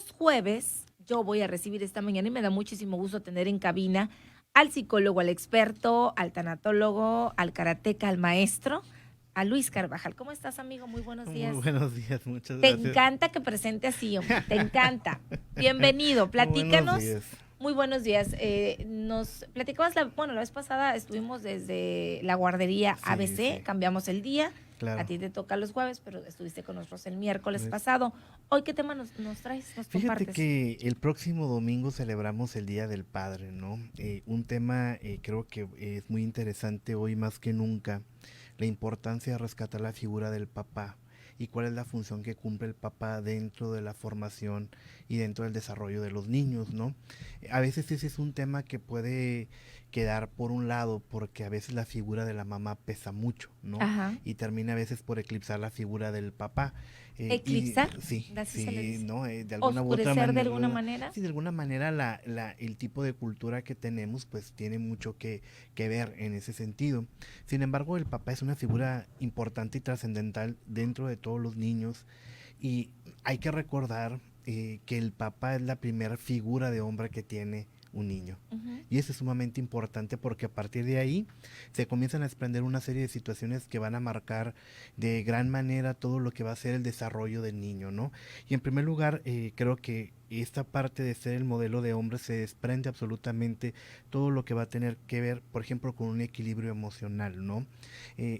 los jueves yo voy a recibir esta mañana y me da muchísimo gusto tener en cabina al psicólogo, al experto, al tanatólogo, al karateca, al maestro, a Luis Carvajal. ¿Cómo estás, amigo? Muy buenos Muy días. buenos días, muchas Te gracias. encanta que presente así, hombre. Te encanta. Bienvenido. Buenos Platícanos. días. Muy buenos días. Nos platicabas, la vez pasada estuvimos desde la guardería Sí, ABC, sí, cambiamos el día. A claro. ti te toca los jueves, pero estuviste con nosotros el miércoles Pues, pasado. ¿Hoy qué tema nos traes, nos fíjate compartes? que el próximo domingo celebramos el Día del Padre, ¿no? Un tema creo que es muy interesante hoy más que nunca, la importancia de rescatar la figura del papá y cuál es la función que cumple el papá dentro de la formación y dentro del desarrollo de los niños, ¿no? A veces ese es un tema que puede quedar por un lado porque a veces la figura de la mamá pesa mucho, ¿no? Ajá. Y termina a veces por eclipsar la figura del papá. Y Eclipsar, sí, así se le sí, dice. ¿no? De alguna u otra Oscurecer de alguna manera, manera. sí, de alguna manera el tipo de cultura que tenemos pues tiene mucho que ver en ese sentido. Sin embargo, el papá es una figura importante y trascendental dentro de todos los niños y hay que recordar que el papá es la primera figura de hombre que tiene un niño. Ujú. Y eso es sumamente importante porque a partir de ahí se comienzan a desprender una serie de situaciones que van a marcar de gran manera todo lo que va a ser el desarrollo del niño, ¿no? Y en primer lugar, creo que esta parte de ser el modelo de hombre se desprende absolutamente todo lo que va a tener que ver, por ejemplo, con un equilibrio emocional, ¿no?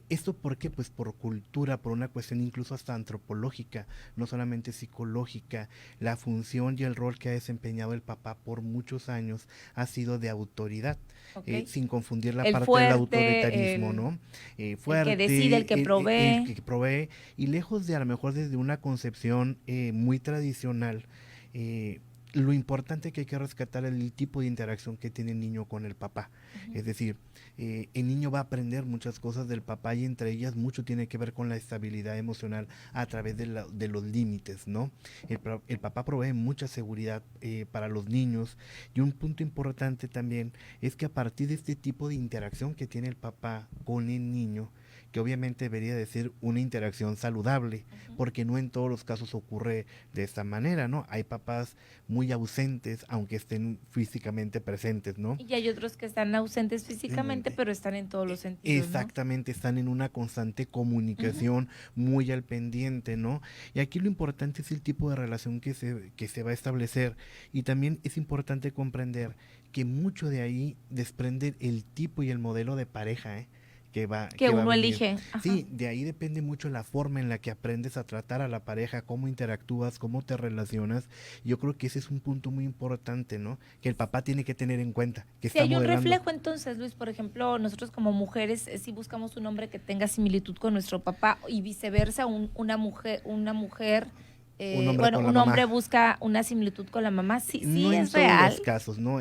¿Esto por qué? Pues por cultura, por una cuestión incluso hasta antropológica, no solamente psicológica. La función y el rol que ha desempeñado el papá por muchos años ha sido de autoridad, Ok. sin confundir la El parte del fuerte, autoritarismo, ¿no? el que decide, el Fuerte, que el provee. que provee, y lejos de a lo mejor desde una concepción muy tradicional, eh, lo importante que hay que rescatar es el tipo de interacción que tiene el niño con el papá. Ujú. Es decir, el niño va a aprender muchas cosas del papá y entre ellas mucho tiene que ver con la estabilidad emocional a través de los límites, ¿no? El papá provee mucha seguridad para los niños y un punto importante también es que a partir de este tipo de interacción que tiene el papá con el niño, que obviamente debería de ser una interacción saludable, Ujú. porque no en todos los casos ocurre de esta manera, ¿no? Hay papás muy ausentes, aunque estén físicamente presentes, ¿no? Y hay otros que están ausentes físicamente, Exactamente. pero están en todos los sentidos, ¿no? Exactamente, están en una constante Ujú. comunicación muy al pendiente, ¿no? Y aquí lo importante es el tipo de relación que se va a establecer y también es importante comprender que mucho de ahí desprende el tipo y el modelo de pareja, ¿eh? Que Que va a uno venir. elige. Ajá. Sí, de ahí depende mucho la forma en la que aprendes a tratar a la pareja, cómo interactúas, cómo te relacionas. Yo creo que ese es un punto muy importante, ¿no? Que el papá tiene que tener en cuenta, que Si está hay un modelando. reflejo entonces, Luis, por ejemplo, nosotros como mujeres, si buscamos un hombre que tenga similitud con nuestro papá y viceversa, una mujer, Un hombre bueno, con la un hombre mamá. busca una similitud con la mamá, sí, No sí en es todos los real. casos, ¿no?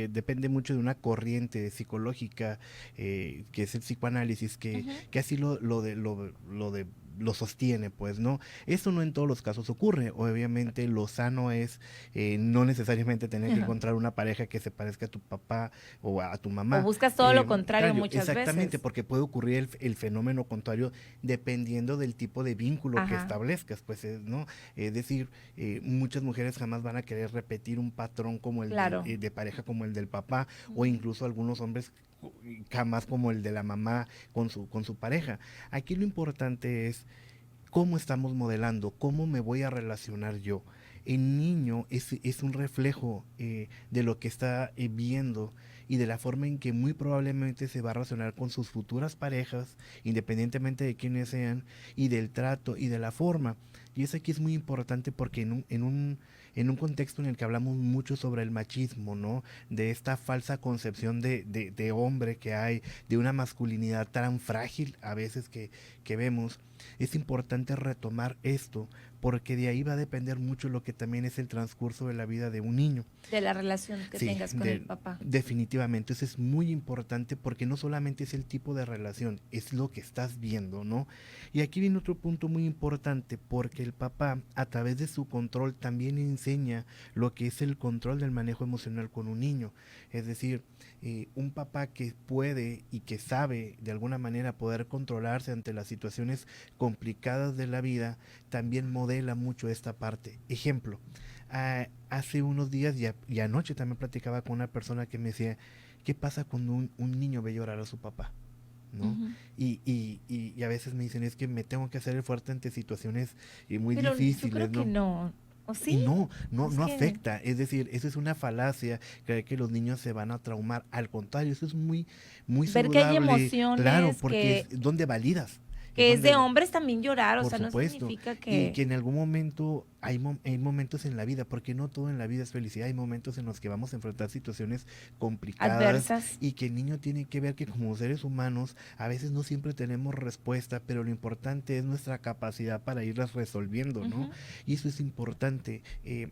Depende mucho de una corriente psicológica, que es el psicoanálisis, Ujú. que así lo sostiene, pues, ¿no? Eso no en todos los casos ocurre. Obviamente lo sano es no necesariamente tener que encontrar una pareja que se parezca a tu papá o a tu O mamá. buscas todo lo contrario Claro, muchas exactamente, veces. porque puede ocurrir el fenómeno contrario dependiendo del tipo de vínculo que Ajá, establezcas, pues, ¿no? Es decir, muchas mujeres jamás van a querer repetir un patrón como claro. de pareja como el del papá o Ujú. incluso algunos hombres jamás como el de la mamá con su pareja. Aquí lo importante es cómo estamos modelando, cómo me voy a relacionar yo. El niño es un reflejo de lo que está viendo y de la forma en que muy probablemente se va a relacionar con sus futuras parejas, independientemente de quiénes sean, y del trato y de la forma. Y eso aquí es muy importante porque en un contexto en el que hablamos mucho sobre el machismo, ¿no? De esta falsa concepción de hombre que hay, de una masculinidad tan frágil a veces que vemos, es importante retomar esto porque de ahí va a depender mucho lo que también es el transcurso de la vida de un niño. De la relación que Sí, tengas con el papá. definitivamente. Eso es muy importante porque no solamente es el tipo de relación, es lo que estás viendo, ¿no? Y aquí viene otro punto muy importante porque el papá, a través de su control, también enseña lo que es el control del manejo emocional con un niño. Es decir, un papá que puede y que sabe de alguna manera poder controlarse ante las situaciones complicadas de la vida, también modela modela mucho esta parte. Ejemplo, hace unos días y anoche también platicaba con una persona que me decía, ¿qué pasa cuando un niño ve llorar a su papá? ¿No? Ujú. Y a veces me dicen, es que me tengo que hacer el fuerte ante situaciones muy Pero yo difíciles, creo que ¿no? no. ¿O Y sí? no, Es no que afecta, es decir, eso es una falacia, creer que los niños se van a traumar, al contrario, eso es muy ver que hay saludable, claro, emociones porque es donde validas, es que es de donde, hombres también llorar, o por sea, no supuesto, significa y que que en algún momento hay momentos en la vida, porque no todo en la vida es felicidad, hay momentos en los que vamos a enfrentar situaciones complicadas adversas. y que el niño tiene que ver que como seres humanos a veces no siempre tenemos respuesta, pero lo importante es nuestra capacidad para irlas resolviendo, ¿no? Ujú. Y eso es importante.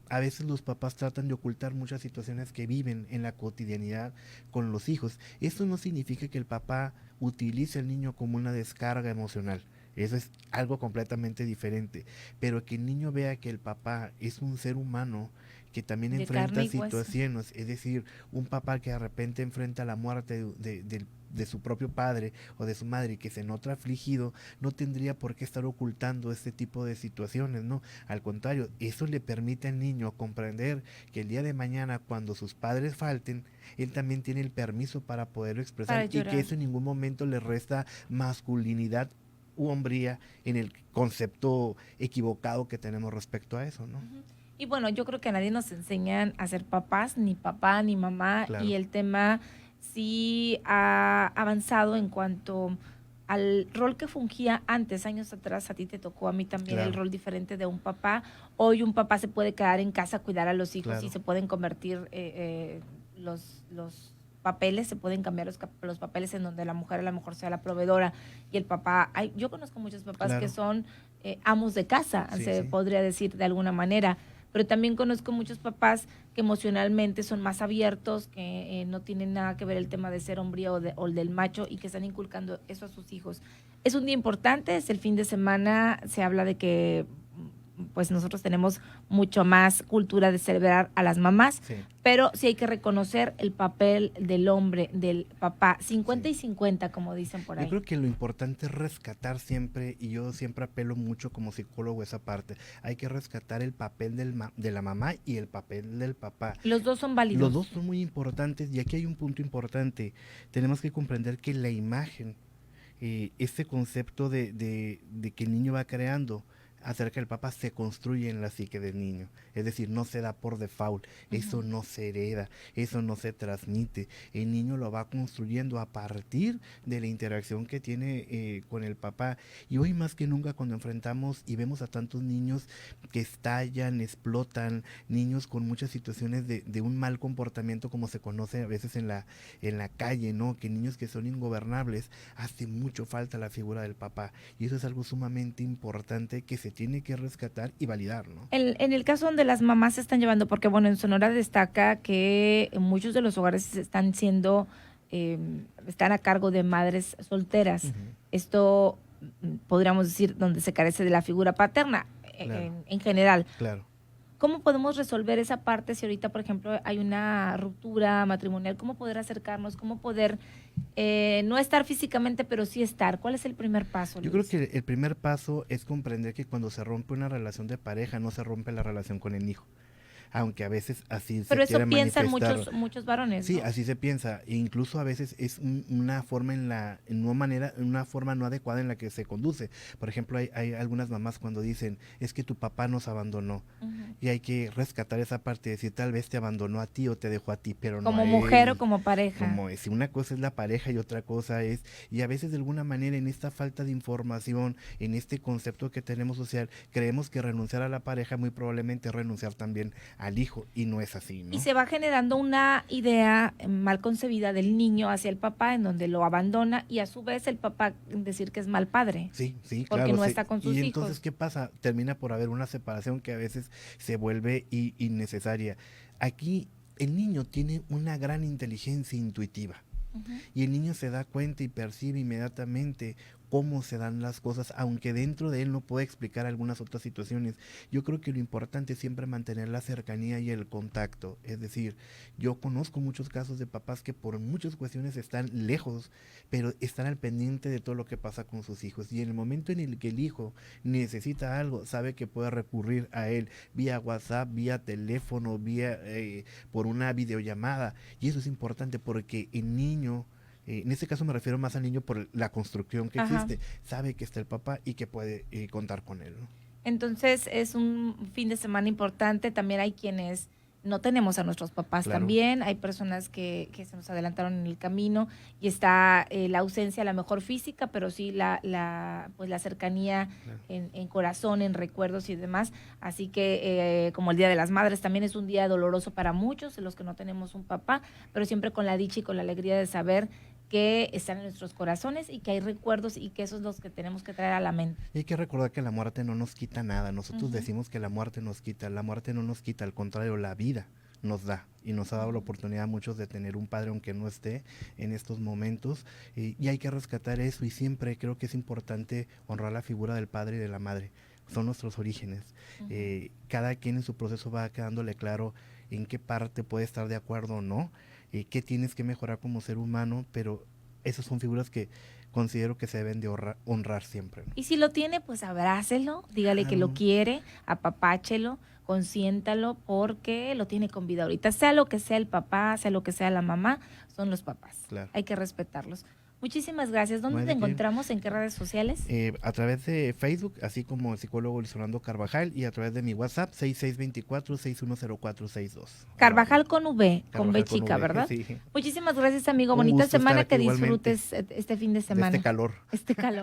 A veces los papás tratan de ocultar muchas situaciones que viven en la cotidianidad con los hijos. Esto no significa que el papá utilice al niño como una descarga emocional. Eso es algo completamente diferente. Pero que el niño vea que el papá es un ser humano que también De carne enfrenta y hueso. situaciones, es decir, un papá que de repente enfrenta la muerte de su propio padre o de su madre y que se nota afligido, no tendría por qué estar ocultando este tipo de situaciones, ¿no? Al contrario, eso le permite al niño comprender que el día de mañana, cuando sus padres falten, él también tiene el permiso para poderlo Para expresar y que llorar. eso en ningún momento le resta masculinidad u hombría en el concepto equivocado que tenemos respecto a eso, ¿no? Ujú. Y bueno, yo creo que a nadie nos enseñan a ser papás, ni papá, ni mamá, y Claro, el tema sí ha avanzado en cuanto al rol que fungía antes, años atrás, a ti te tocó, a mí también el claro, rol diferente de un papá. Hoy un papá se puede quedar en casa a cuidar a los hijos y claro, se pueden convertir los papeles, se pueden cambiar los papeles en donde la mujer a lo mejor sea la proveedora y el papá. Yo conozco muchos papás que claro, son amos de casa, sí, se sí, podría decir de alguna manera, pero también conozco muchos papás que emocionalmente son más abiertos, que no tienen nada que ver el tema de ser hombre o del macho y que están inculcando eso a sus hijos. Es un día importante, es el fin de semana, se habla de que pues nosotros tenemos mucho más cultura de celebrar a las mamás, sí, pero sí hay que reconocer el papel del hombre, del papá, 50 sí. y 50, como dicen por Yo ahí. creo que lo importante es rescatar siempre, y yo siempre apelo mucho como psicólogo a esa parte, hay que rescatar el papel de la mamá y el papel del papá. Los dos son Los dos válidos. son muy importantes y aquí hay un punto importante. Tenemos que comprender que la imagen, este concepto de que el niño va creando acerca del papá se construye en la psique del niño. Es decir, no se da por default, eso Ujú. no se hereda, eso no se transmite. El niño lo va construyendo a partir de la interacción que tiene con el papá. Y hoy más que nunca cuando enfrentamos y vemos a tantos niños que estallan, explotan, niños con muchas situaciones de un mal comportamiento como se conoce a veces en la calle, ¿no? Que niños que son ingobernables, hace mucho falta la figura del papá. Y eso es algo sumamente importante que se tiene que rescatar y validar, ¿no? En el caso donde las mamás se están llevando, porque bueno, en Sonora destaca que muchos de los hogares están siendo, eh, están a cargo de madres solteras. Ujú. Esto podríamos decir donde se carece de la figura paterna Claro, en general. claro. ¿Cómo podemos resolver esa parte si ahorita, por ejemplo, hay una ruptura matrimonial? ¿Cómo poder acercarnos? ¿Cómo poder no estar físicamente, pero sí estar? ¿Cuál es el primer paso, Yo creo Luis? que el primer paso es comprender que cuando se rompe una relación de pareja, no se rompe la relación con el hijo, aunque a veces así se Pero eso quiera piensan manifestar. muchos varones, Sí, ¿no? así se piensa, e incluso a veces es una forma en una manera, una forma no adecuada en la que se conduce. Por ejemplo, hay algunas mamás cuando dicen, es que tu papá nos abandonó, Ujú. y hay que rescatar esa parte, de decir, tal vez te abandonó a ti o te dejó a ti, pero no Como a mujer o él. como pareja. Como es, si una cosa es la pareja y otra cosa es, y a veces de alguna manera en esta falta de información, en este concepto que tenemos social, creemos que renunciar a la pareja muy probablemente es renunciar también al hijo, y no es así, Y ¿no? se va generando una idea mal concebida del niño hacia el papá, en donde lo abandona y a su vez el papá decir que es mal padre, Sí, sí, porque claro, no sí. está con Y sus entonces, hijos. ¿qué pasa? Termina por haber una separación que a veces se vuelve innecesaria. Aquí el niño tiene una gran inteligencia intuitiva. Ujú. Y el niño se da cuenta y percibe inmediatamente cómo se dan las cosas, aunque dentro de él no pueda explicar algunas otras situaciones. Yo creo que lo importante es siempre mantener la cercanía y el contacto. Es decir, yo conozco muchos casos de papás que por muchas cuestiones están lejos, pero están al pendiente de todo lo que pasa con sus hijos. Y en el momento en el que el hijo necesita algo, sabe que puede recurrir a él vía WhatsApp, vía teléfono, vía por una videollamada. Y eso es importante porque el niño, en este caso me refiero más al niño por la construcción que Ajá. existe, sabe que está el papá y que puede contar con él, ¿no? Entonces es un fin de semana importante. También hay quienes no tenemos a nuestros papás. Claro. También hay personas que se nos adelantaron en el camino y está la ausencia a la mejor física, pero sí pues la cercanía Claro. en corazón, en recuerdos y demás. Así que como el Día de las Madres también es un día doloroso para muchos, los que no tenemos un papá, pero siempre con la dicha y con la alegría de saber que están en nuestros corazones y que hay recuerdos y que esos son los que tenemos que traer a la mente. Y hay que recordar que la muerte no nos quita nada. Nosotros Ujú. decimos que la muerte nos quita. La muerte no nos quita, al contrario, la vida nos da. Y nos ha dado la oportunidad a muchos de tener un padre aunque no esté en estos momentos. Y hay que rescatar eso. Y siempre creo que es importante honrar la figura del padre y de la madre. Son nuestros orígenes. Ujú. Cada quien en su proceso va quedándole claro en qué parte puede estar de acuerdo o no. Qué tienes que mejorar como ser humano, pero esas son figuras que considero que se deben de honrar siempre, ¿no? Y si lo tiene, pues abrácelo, dígale que lo Claro. quiere, apapáchelo, consiéntalo, porque lo tiene con vida ahorita. Sea lo que sea el papá, sea lo que sea la mamá, son los papás. Claro. Hay que respetarlos. Muchísimas gracias. ¿Dónde No hay te de qué. encontramos? ¿En qué redes sociales? A través de Facebook, así como el psicólogo Luis Orlando Carvajal, y a través de mi WhatsApp, 6624-610462. Carvajal con V, con B Carvajal con chica, V, ¿verdad? sí. Muchísimas gracias, amigo. Un Bonita gusto estar semana, aquí que igualmente, disfrutes este fin de de semana. este calor. Este calor.